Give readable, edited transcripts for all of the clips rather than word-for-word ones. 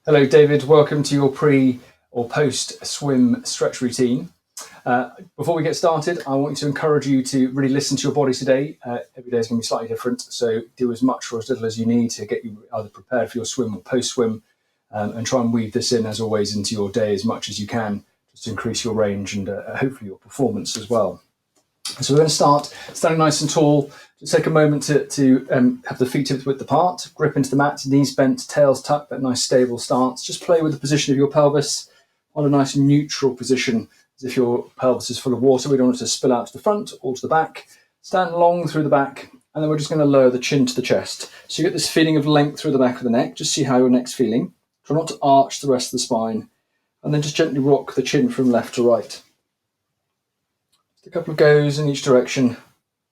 Hello, David. Welcome to your pre or post swim stretch routine. Before we get started, I want to encourage you to really listen to your body today. Every day is going to be slightly different, so do as much or as little as you need to get you either prepared for your swim or post swim, and try and weave this in, as always, into your day as much as you can, just to increase your range and hopefully your performance as well. So we're going to start standing nice and tall. Just take a moment to have the feet hip width apart, grip into the mat, knees bent, tails tucked, that nice stable stance. Just play with the position of your pelvis on a nice neutral position, as if your pelvis is full of water. We don't want it to spill out to the front or to the back. Stand long through the back, and then we're just going to lower the chin to the chest. So you get this feeling of length through the back of the neck. Just see how your neck's feeling. Try not to arch the rest of the spine, and then just gently rock the chin from left to right. Just a couple of goes in each direction.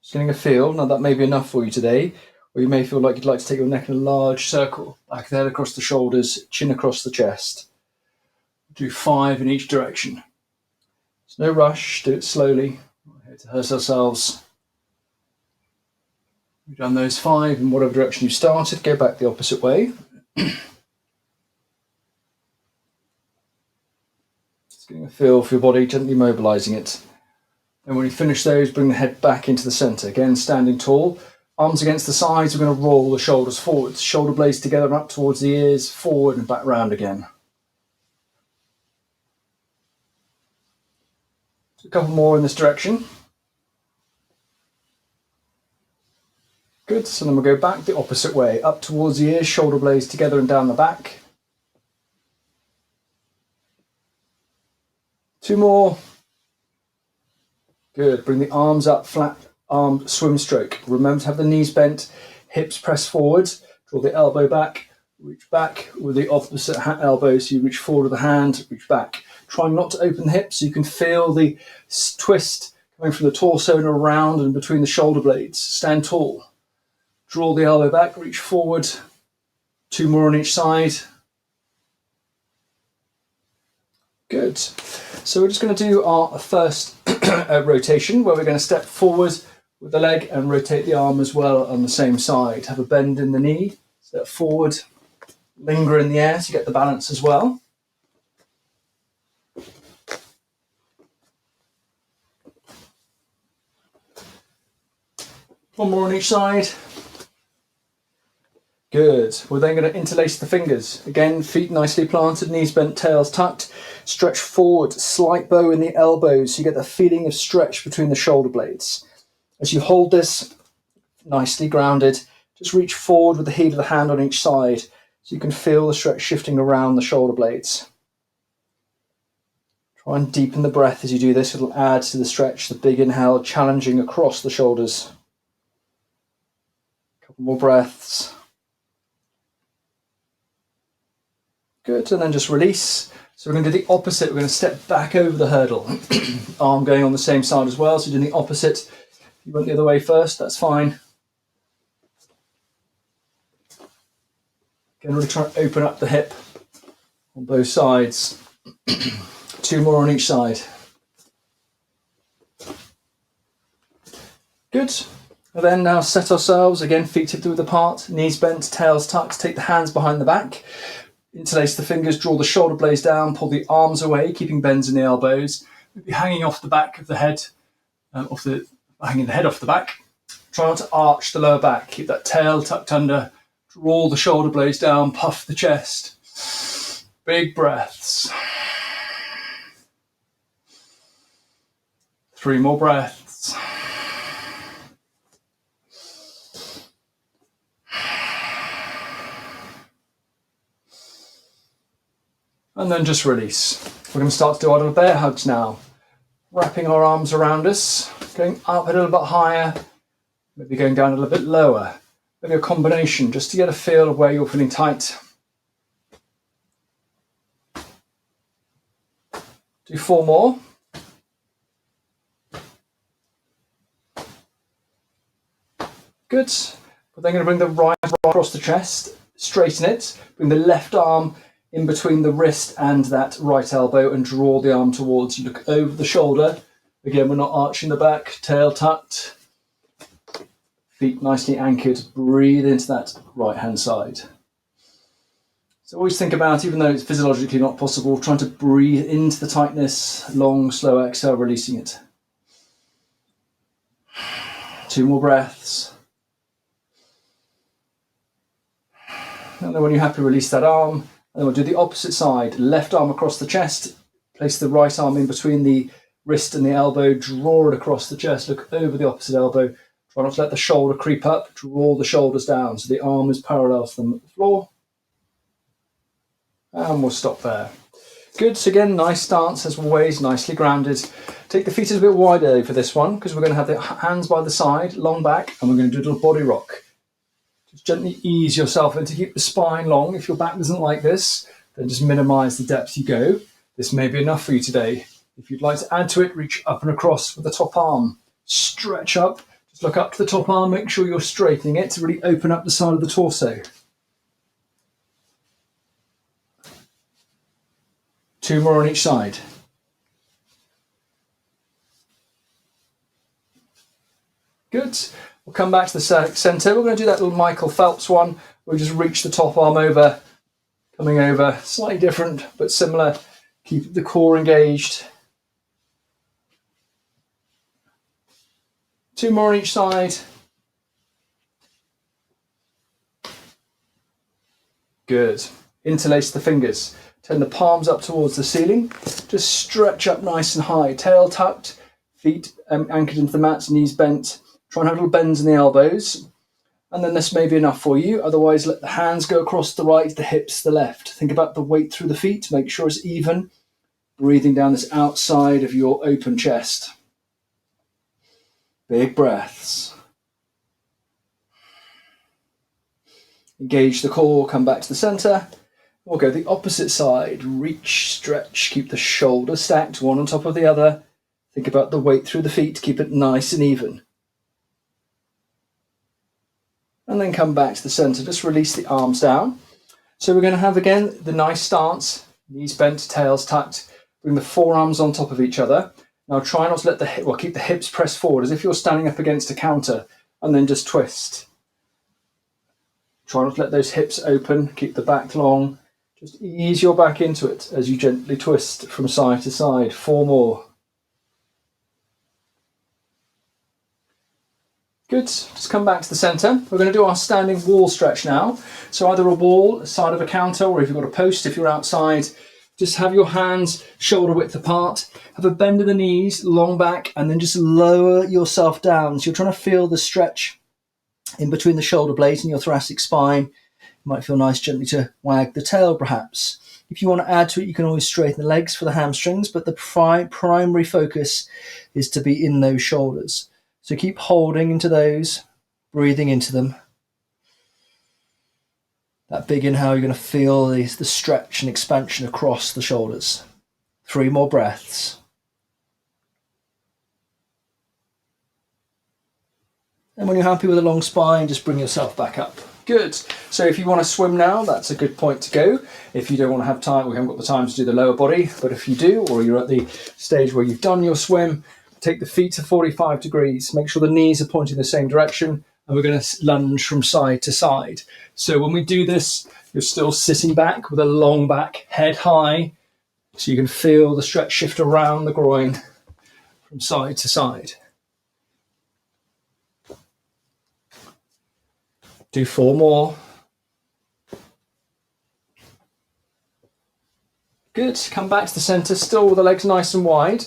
Just getting a feel. Now that may be enough for you today, or you may feel like you'd like to take your neck in a large circle, back of the head across the shoulders, chin across the chest. Do 5 in each direction. There's no rush, do it slowly. We're not here to hurt ourselves. We've done those 5 in whatever direction you started, go back the opposite way. Just getting a feel for your body, gently mobilizing it. And when you finish those, bring the head back into the center. Again, standing tall, arms against the sides. We're going to roll the shoulders forward. Shoulder blades together and up towards the ears, forward and back round again. So a couple more in this direction. Good, so then we'll go back the opposite way, up towards the ears, shoulder blades together and down the back. 2 more. Good, bring the arms up, flat arm swim stroke. Remember to have the knees bent, hips press forward, draw the elbow back, reach back with the opposite elbow, so you reach forward with the hand, reach back. Try not to open the hips so you can feel the twist coming from the torso and around and between the shoulder blades. Stand tall. Draw the elbow back, reach forward. 2 more on each side. Good. So we're just going to do our first rotation, where we're going to step forward with the leg and rotate the arm as well on the same side. Have a bend in the knee, step forward, linger in the air to get the balance as well. One more on each side. Good. We're then going to interlace the fingers. Again, feet nicely planted, knees bent, tails tucked. Stretch forward, slight bow in the elbows, so you get the feeling of stretch between the shoulder blades. As you hold this nicely grounded, just reach forward with the heel of the hand on each side, so you can feel the stretch shifting around the shoulder blades. Try and deepen the breath as you do this. It'll add to the stretch, the big inhale, challenging across the shoulders. A couple more breaths. Good, and then just release. So we're going to do the opposite. We're going to step back over the hurdle. Arm going on the same side as well, so doing the opposite. If you went the other way first, that's fine. Again, really try to open up the hip on both sides. 2 more on each side. Good. And then now set ourselves, again, feet hip width apart, knees bent, tails tucked. Take the hands behind the back. Interlace the fingers, draw the shoulder blades down, pull the arms away, keeping bends in the elbows. Maybe hanging off the back of the head, hanging the head off the back. Try not to arch the lower back. Keep that tail tucked under. Draw the shoulder blades down, puff the chest. Big breaths. 3 more breaths. And then just release. We're going to start to do our little bear hugs now. Wrapping our arms around us, going up a little bit higher, maybe going down a little bit lower. Maybe a combination, just to get a feel of where you're feeling tight. Do 4 more. Good. We're then going to bring the right arm across the chest, straighten it, bring the left arm in between the wrist and that right elbow and draw the arm towards you. Look over the shoulder. Again, we're not arching the back, tail tucked. Feet nicely anchored. Breathe into that right hand side. So always think about, even though it's physiologically not possible, trying to breathe into the tightness, long, slow exhale, releasing it. 2 more breaths. And then when you're happy, release that arm. And then we'll do the opposite side. Left arm across the chest. Place the right arm in between the wrist and the elbow. Draw it across the chest. Look over the opposite elbow. Try not to let the shoulder creep up. Draw the shoulders down so the arm is parallel to the floor. And we'll stop there. Good. So again, nice stance as always, nicely grounded. Take the feet a little bit wider for this one because we're going to have the hands by the side, long back, and we're going to do a little body rock. Just gently ease yourself in to keep the spine long. If your back doesn't like this, then just minimize the depth you go. This may be enough for you today. If you'd like to add to it, reach up and across with the top arm. Stretch up. Just look up to the top arm. Make sure you're straightening it to really open up the side of the torso. 2 more on each side. Good. We'll come back to the centre. We're going to do that little Michael Phelps one. We'll just reach the top arm over, coming over, slightly different but similar. Keep the core engaged. 2 more on each side. Good. Interlace the fingers. Turn the palms up towards the ceiling. Just stretch up nice and high. Tail tucked, feet anchored into the mat, knees bent. Try and have little bends in the elbows. And then this may be enough for you. Otherwise, let the hands go across the right, the hips, the left. Think about the weight through the feet. Make sure it's even. Breathing down this outside of your open chest. Big breaths. Engage the core, come back to the center. We'll go the opposite side. Reach, stretch, keep the shoulders stacked, one on top of the other. Think about the weight through the feet, keep it nice and even. And then come back to the center, just release the arms down. So we're going to have again the nice stance, knees bent, tails tucked. Bring the forearms on top of each other. Now try not to let keep the hips pressed forward as if you're standing up against a counter, and then just twist. Try not to let those hips open, keep the back long. Just ease your back into it as you gently twist from side to side. 4 more. Good, just come back to the center. We're going to do our standing wall stretch now. So either a wall, side of a counter, or if you've got a post, if you're outside, just have your hands shoulder width apart, have a bend in the knees, long back, and then just lower yourself down. So you're trying to feel the stretch in between the shoulder blades and your thoracic spine. It might feel nice gently to wag the tail perhaps. If you want to add to it, you can always straighten the legs for the hamstrings, but the primary focus is to be in those shoulders. So keep holding into those, breathing into them. That big inhale, you're going to feel the stretch and expansion across the shoulders. 3 more breaths. And when you're happy with a long spine, just bring yourself back up. Good. So if you want to swim now, that's a good point to go. If you don't want to have time, we haven't got the time to do the lower body, but if you do, or you're at the stage where you've done your swim, take the feet to 45 degrees. Make sure the knees are pointing the same direction, and we're going to lunge from side to side. So when we do this, you're still sitting back with a long back, head high, so you can feel the stretch shift around the groin from side to side. Do 4 more. Good. Come back to the center, still with the legs nice and wide.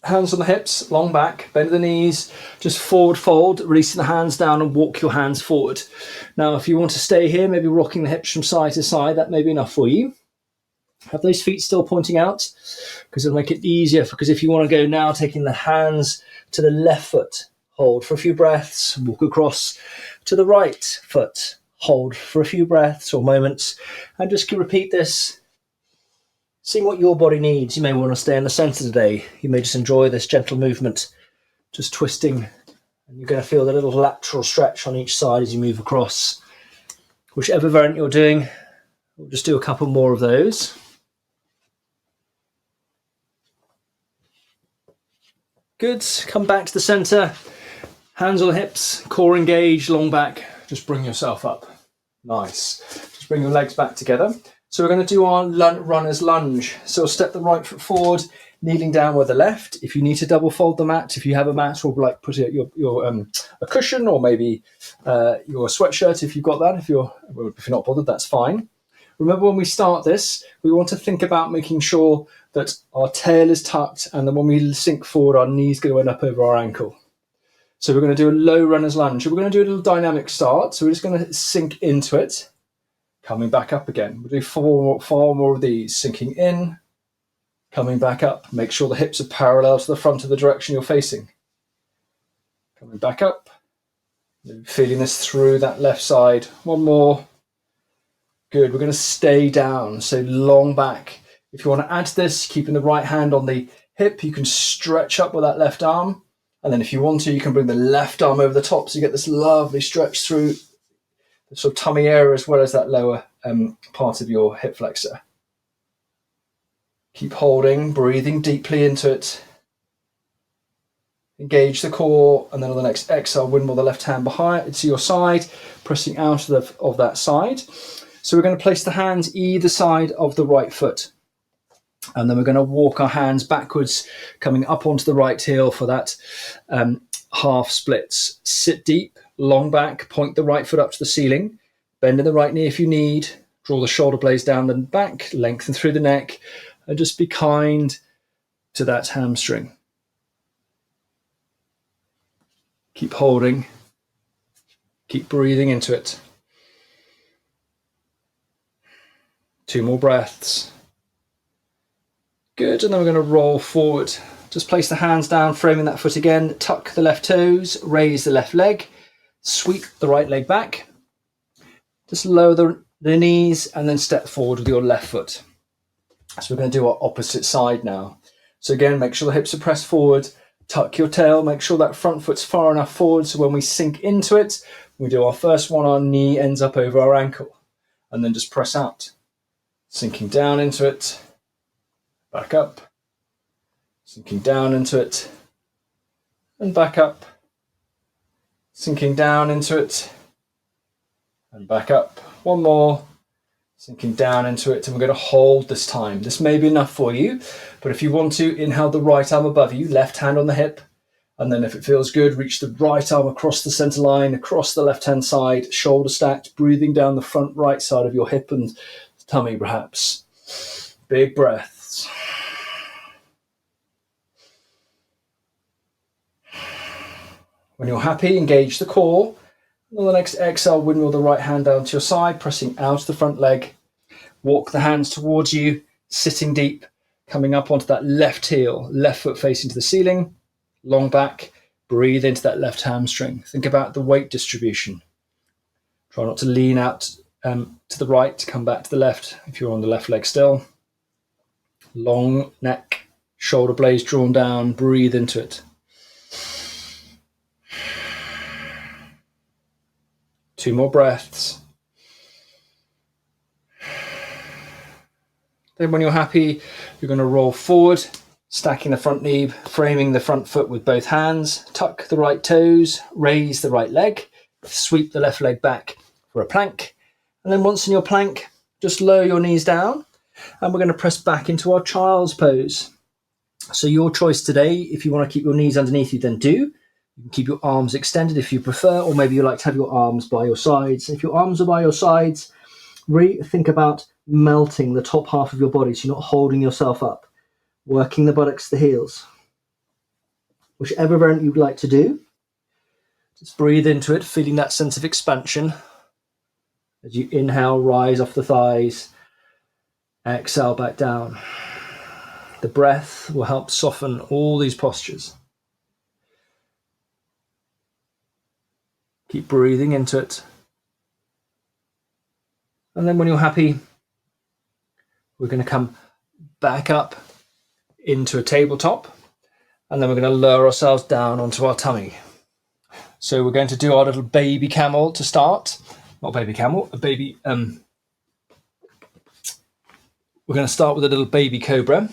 Hands on the hips, long back, bend the knees, just forward fold, releasing the hands down and walk your hands forward. Now, if you want to stay here, maybe rocking the hips from side to side, that may be enough for you. Have those feet still pointing out, because it'll make it easier. Because if you want to go now, taking the hands to the left foot, hold for a few breaths, walk across to the right foot, hold for a few breaths or moments, and just repeat this. Seeing what your body needs. You may want to stay in the center today. You may just enjoy this gentle movement, just twisting, and you're going to feel the little lateral stretch on each side as you move across. Whichever variant you're doing, we'll just do a couple more of those. Good. Come back to the center. Hands on the hips, core engaged, long back. Just bring yourself up. Nice. Just bring your legs back together. So we're going to do our runner's lunge. So step the right foot forward, kneeling down with the left. If you need to double fold the mat, if you have a mat, or like put it your a cushion, or maybe your sweatshirt if you've got that. If you're not bothered, that's fine. Remember, when we start this, we want to think about making sure that our tail is tucked, and then when we sink forward, our knees going up over our ankle. So we're going to do a low runner's lunge. We're going to do a little dynamic start. So we're just going to sink into it, coming back up again. We'll do four more of these. Sinking in, coming back up. Make sure the hips are parallel to the front of the direction you're facing. Coming back up. Feeling this through that left side. One more. Good. We're going to stay down. So long back. If you want to add to this, keeping the right hand on the hip, you can stretch up with that left arm. And then if you want to, you can bring the left arm over the top, so you get this lovely stretch through the sort of tummy area as well as that lower part of your hip flexor. Keep holding, breathing deeply into it. Engage the core, and then on the next exhale, windmill the left hand behind to your side, pressing out of that side. So we're going to place the hands either side of the right foot. And then we're going to walk our hands backwards, coming up onto the right heel for that half splits. Sit deep, long back, point the right foot up to the ceiling, bend in the right knee if you need, draw the shoulder blades down the back, lengthen through the neck, and just be kind to that hamstring. Keep holding, keep breathing into it. 2 more breaths. Good, and then we're going to roll forward. Just place the hands down, framing that foot again. Tuck the left toes, raise the left leg, sweep the right leg back. Just lower the knees and then step forward with your left foot. So we're going to do our opposite side now. So again, make sure the hips are pressed forward. Tuck your tail, make sure that front foot's far enough forward so when we sink into it, we do our first one, our knee ends up over our ankle. And then just press out. Sinking down into it. Back up, sinking down into it, and back up, sinking down into it, and back up. One more, sinking down into it, and we're going to hold this time. This may be enough for you, but if you want to, inhale the right arm above you, left hand on the hip, and then if it feels good, reach the right arm across the center line, across the left-hand side, shoulder stacked, breathing down the front right side of your hip and tummy perhaps. Big breath. When you're happy, engage the core. On the next exhale, windmill the right hand down to your side, pressing out the front leg. Walk the hands towards you, sitting deep, coming up onto that left heel, left foot facing to the ceiling, long back, breathe into that left hamstring. Think about the weight distribution. Try not to lean out to the right, come back to the left if you're on the left leg still. Long neck, shoulder blades drawn down, breathe into it. 2 more breaths. Then when you're happy, you're going to roll forward, stacking the front knee, framing the front foot with both hands, tuck the right toes, raise the right leg, sweep the left leg back for a plank. And then once in your plank, just lower your knees down, and we're going to press back into our child's pose. So your choice today, if you want to keep your knees underneath you, then do. You can keep your arms extended if you prefer, or maybe you like to have your arms by your sides. If your arms are by your sides, really think about melting the top half of your body so you're not holding yourself up, working the buttocks, the heels. Whichever variant you'd like to do, just breathe into it, feeling that sense of expansion. As you inhale, rise off the thighs, exhale back down. The breath will help soften all these postures. Keep breathing into it. And then when you're happy, we're going to come back up into a tabletop. And then we're going to lower ourselves down onto our tummy. So we're going to do our little baby camel to start. Not baby camel, a baby... We're going to start with a little baby cobra.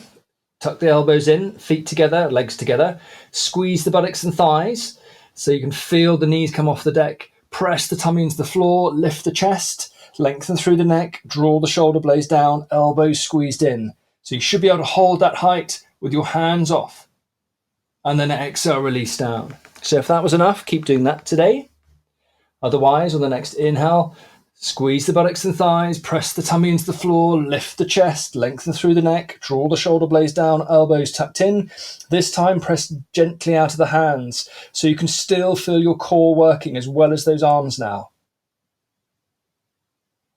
Tuck the elbows in, feet together, legs together. Squeeze the buttocks and thighs so you can feel the knees come off the deck. Press the tummy into the floor, lift the chest. Lengthen through the neck, draw the shoulder blades down, elbows squeezed in. So you should be able to hold that height with your hands off. And then exhale, release down. So if that was enough, keep doing that today. Otherwise, on the next inhale, squeeze the buttocks and thighs, press the tummy into the floor, lift the chest, lengthen through the neck, draw the shoulder blades down, elbows tucked in. This time, press gently out of the hands so you can still feel your core working as well as those arms now.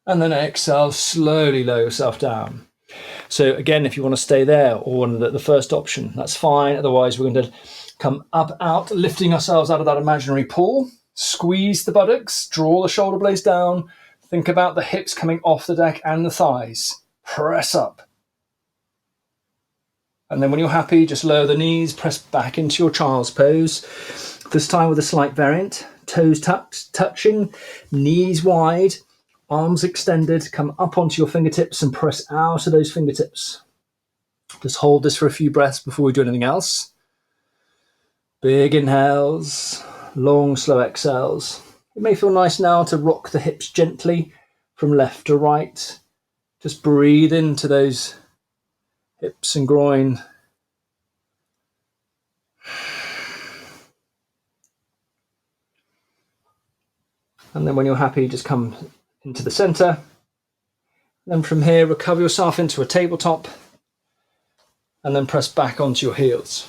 And then exhale, slowly lower yourself down. So again, if you want to stay there or on the first option, that's fine. Otherwise, we're going to come up, out, lifting ourselves out of that imaginary pool. Squeeze the buttocks, draw the shoulder blades down. Think about the hips coming off the deck and the thighs. Press up. And then when you're happy, just lower the knees, press back into your child's pose. This time with a slight variant. Toes tucked, touching, knees wide, arms extended. Come up onto your fingertips and press out of those fingertips. Just hold this for a few breaths before we do anything else. Big inhales. Long, slow exhales. It may feel nice now to rock the hips gently from left to right. Just breathe into those hips and groin. And then when you're happy, just come into the center. Then from here, recover yourself into a tabletop. And then press back onto your heels.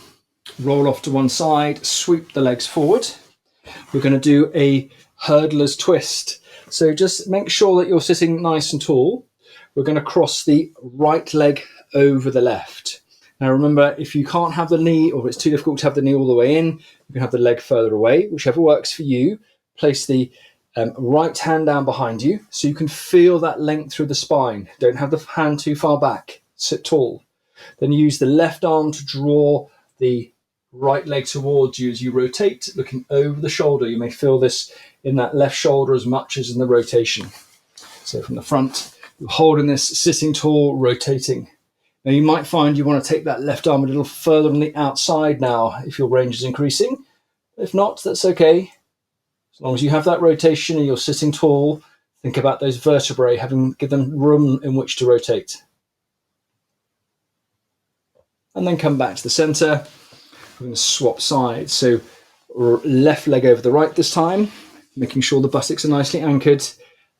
Roll off to one side, sweep the legs forward. We're going to do a hurdler's twist. So just make sure that you're sitting nice and tall. We're going to cross the right leg over the left. Now remember, if you can't have the knee, or if it's too difficult to have the knee all the way in, you can have the leg further away, whichever works for you. Place the right hand down behind you so you can feel that length through the spine. Don't have the hand too far back. Sit tall. Then use the left arm to draw the right leg towards you as you rotate, looking over the shoulder. You may feel this in that left shoulder as much as in the rotation. So from the front, you're holding this, sitting tall, rotating. Now you might find you want to take that left arm a little further on the outside now if your range is increasing. If not, that's okay. As long as you have that rotation and you're sitting tall, think about those vertebrae, give them room in which to rotate. And then come back to the center. We're going to swap sides. So left leg over the right this time, making sure the buttocks are nicely anchored.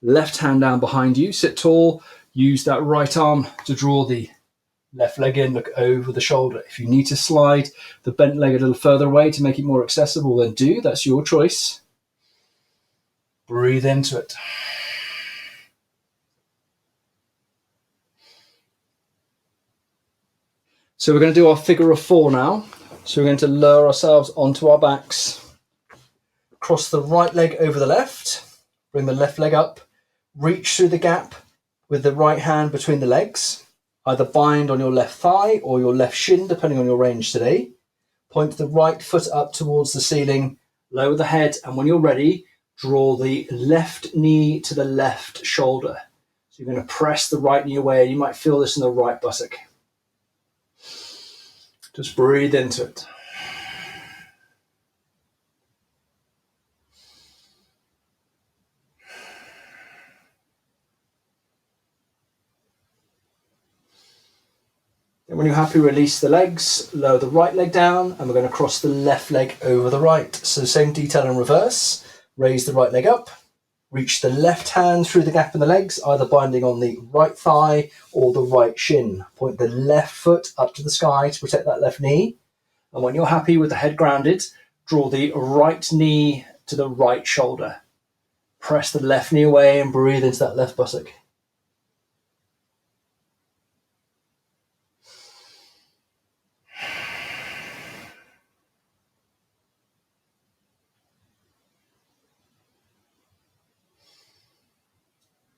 Left hand down behind you, sit tall. Use that right arm to draw the left leg in, look over the shoulder. If you need to slide the bent leg a little further away to make it more accessible, then do. That's your choice. Breathe into it. So we're going to do our figure of four now. So we're going to lower ourselves onto our backs. Cross the right leg over the left. Bring the left leg up. Reach through the gap with the right hand between the legs. Either bind on your left thigh or your left shin, depending on your range today. Point the right foot up towards the ceiling. Lower the head. And when you're ready, draw the left knee to the left shoulder. So you're going to press the right knee away. You might feel this in the right buttock. Just breathe into it. And when you're happy, release the legs, lower the right leg down, and we're going to cross the left leg over the right. So same detail in reverse. Raise the right leg up, reach the left hand through the gap in the legs, either binding on the right thigh or the right shin. Point the left foot up to the sky to protect that left knee. And when you're happy with the head grounded, draw the right knee to the right shoulder. Press the left knee away and breathe into that left buttock.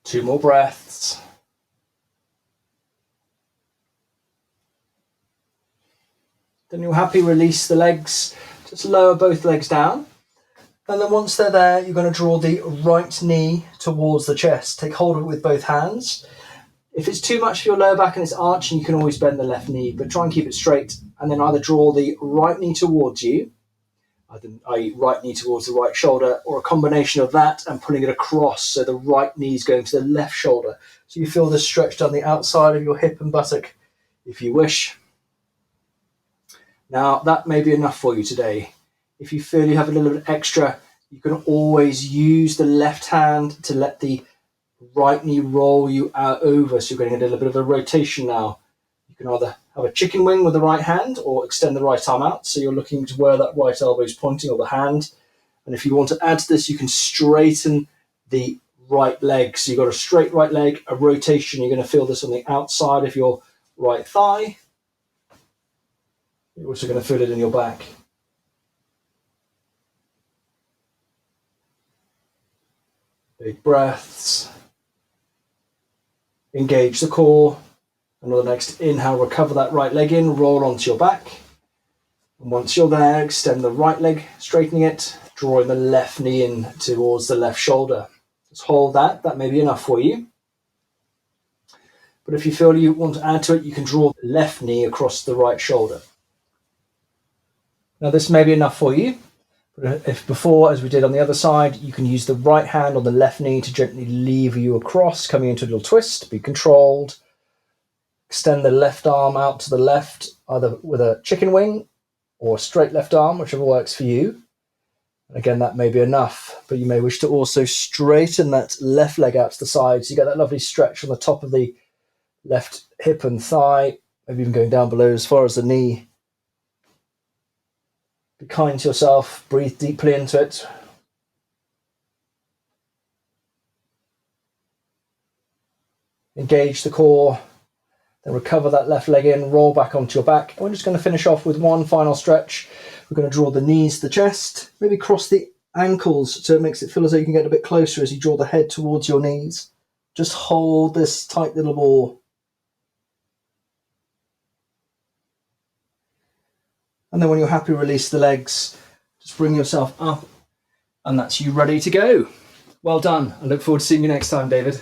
Two more breaths. Then you're happy, release the legs. Just lower both legs down. And then once they're there, you're going to draw the right knee towards the chest. Take hold of it with both hands. If it's too much for your lower back and it's arching, you can always bend the left knee, but try and keep it straight. And then either draw the right knee towards you, i.e. right knee towards the right shoulder, or a combination of that and pulling it across, so the right knee is going to the left shoulder. So you feel this stretch down the outside of your hip and buttock if you wish. Now that may be enough for you today. If you feel you have a little bit extra, you can always use the left hand to let the right knee roll you out over, so you're getting a little bit of a rotation now. You can either have a chicken wing with the right hand or extend the right arm out, so you're looking to where that right elbow is pointing, or the hand. And if you want to add to this, you can straighten the right leg. So you've got a straight right leg, a rotation. You're going to feel this on the outside of your right thigh. You're also going to feel it in your back. Big breaths. Engage the core. And on the next inhale, recover that right leg in, roll onto your back. And once you're there, extend the right leg, straightening it, drawing the left knee in towards the left shoulder. Just hold that. That may be enough for you. But if you feel you want to add to it, you can draw the left knee across the right shoulder. Now this may be enough for you. But if before, as we did on the other side, you can use the right hand on the left knee to gently lever you across, coming into a little twist, be controlled. Extend the left arm out to the left, either with a chicken wing or a straight left arm, whichever works for you. And again, that may be enough, but you may wish to also straighten that left leg out to the side, so you get that lovely stretch on the top of the left hip and thigh, maybe even going down below as far as the knee. Be kind to yourself, breathe deeply into it. Engage the core. Then recover that left leg in, roll back onto your back. And we're just going to finish off with one final stretch. We're going to draw the knees to the chest, maybe cross the ankles so it makes it feel as though you can get a bit closer as you draw the head towards your knees. Just hold this tight little ball. And then when you're happy, release the legs. Just bring yourself up, and that's you ready to go. Well done. I look forward to seeing you next time, David.